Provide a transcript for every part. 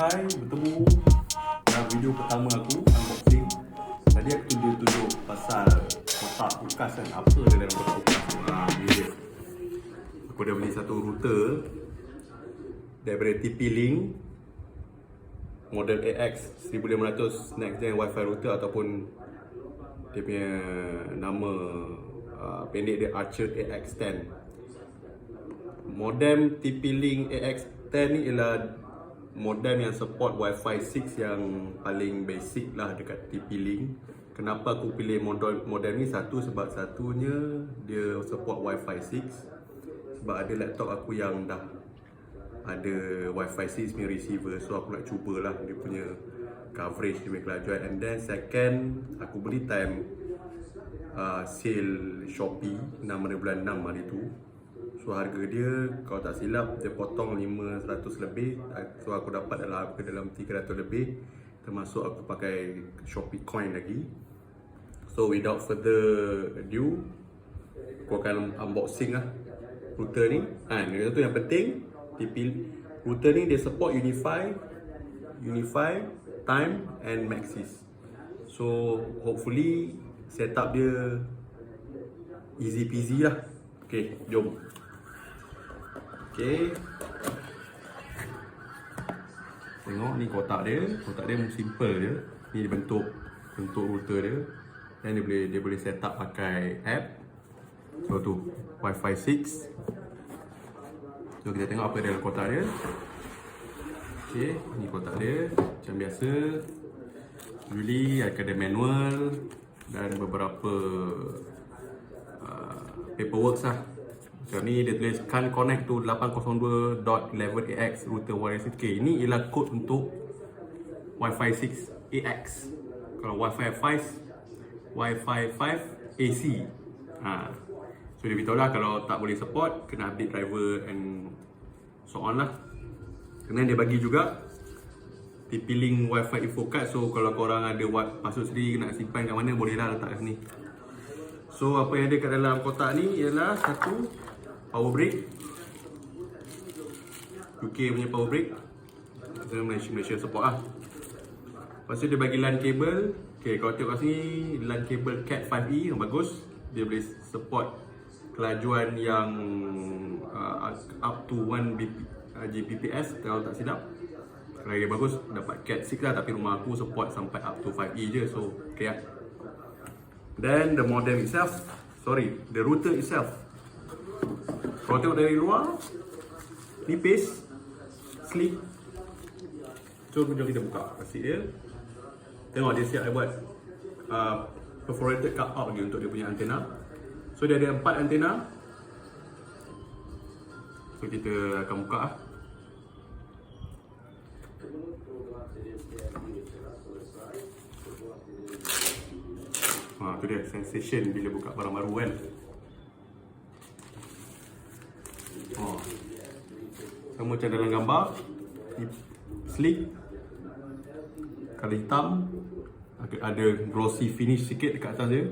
Hai, bertemu dalam video pertama aku, unboxing. Tadi aku tunjuk pasal kotak UKAS kan, apa ada dalam kotak UKAS ni. Ni dia. Aku dah beli satu router daripada TP-Link model AX 1500 next gen Wi-Fi router, ataupun dia punya nama pendek dia Archer AX10. Modem TP-Link AX10 ni ialah modem yang support Wi-Fi 6 yang paling basic lah dekat TP-Link. Kenapa aku pilih modem ni? Sebab satunya dia support Wi-Fi 6. Sebab ada laptop aku yang dah ada Wi-Fi 6 punya receiver, so aku nak cubalah dia punya coverage, dia punya kelajuan. And then second, aku beli time sale Shopee 6 bulan 6 hari tu. So harga dia, kalau tak silap, dia potong 500 lebih. So aku dapat dalam 300 lebih, termasuk aku pakai Shopee Coin lagi. So without further ado, aku akan unboxing lah router ni. Yang satu yang penting, router ni dia support Unify, Time and Maxis. So hopefully setup dia easy peasy lah. Okay, jom. Okay, tengok ni kotak dia simple je. Ni bentuk router dia. Dan dia boleh set up pakai app. So tu Wi-Fi 6. So kita tengok apa dalam kotak dia. Okay, ni kotak dia macam biasa. Usually ada manual dan beberapa paperwork lah. Macam ni dia tulis can connect to 802.11ax router wireless. Okay, ini ialah kod untuk Wi-Fi 6 AX. Kalau Wi-Fi 5 AC. So dia beritahu lah kalau tak boleh support, kena update driver and so on lah. Kemudian dia bagi juga TP-Link Wi-Fi info card. So kalau korang ada password sendiri nak simpan kat mana, boleh lah letak kat sini. So apa yang ada kat dalam kotak ni ialah satu power brick, UK punya power brick, Malaysia support lah. Lepas tu dia bagi LAN cable. Okay, kalau tengok kat sini, LAN cable Cat 5e yang bagus. Dia boleh support kelajuan yang up to 1 Gbps kalau tak silap. Kalau dia bagus, dapat Cat 6 lah. Tapi rumah aku support sampai up to 5e je, so okay lah. Then the modem itself, the router itself. Kalau tengok dari luar, nipis, sleek. So jom kita buka plastik dia. Tengok dia siap buat perforated cut out lagi untuk dia punya antena. So dia ada 4 antena. So kita akan buka lah. Tu dia sensation bila buka barang baru kan. Sama macam dalam gambar, sleek, color hitam, ada glossy finish sikit dekat atas dia,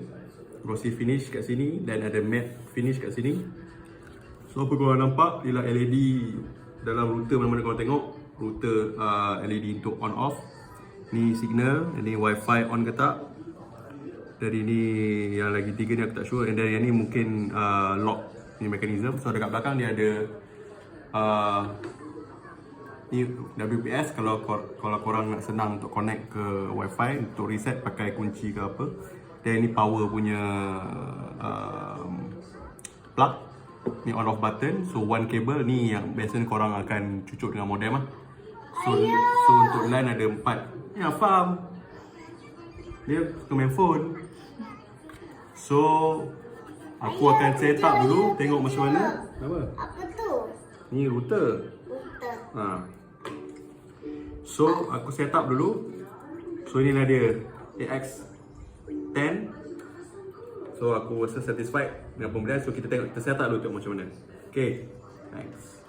glossy finish kat sini, dan ada matte finish kat sini. So apa korang nampak ialah LED dalam router. Mana-mana korang tengok router, LED untuk on off. Ni signal, ini Wi-Fi on ke tak. Dari ni yang lagi 3 ni aku tak sure. And dari yang ni mungkin lock ni mechanism. So dekat belakang dia ada ni WPS kalau korang nak senang untuk connect ke Wi-Fi, untuk reset pakai kunci ke apa. Dan ni power punya plug, ni on off button. So one cable ni yang biasanya korang akan cucuk dengan modem lah. So untuk LAN ada 4. Ya, faham. Dia suka main phone. So aku akan set up dulu, tengok macam mana. Apa tu? Ni router. So aku set up dulu. So inilah dia AX10. So aku rasa satisfied dengan pembelian. So kita set up dulu, tengok macam mana. Okay, thanks.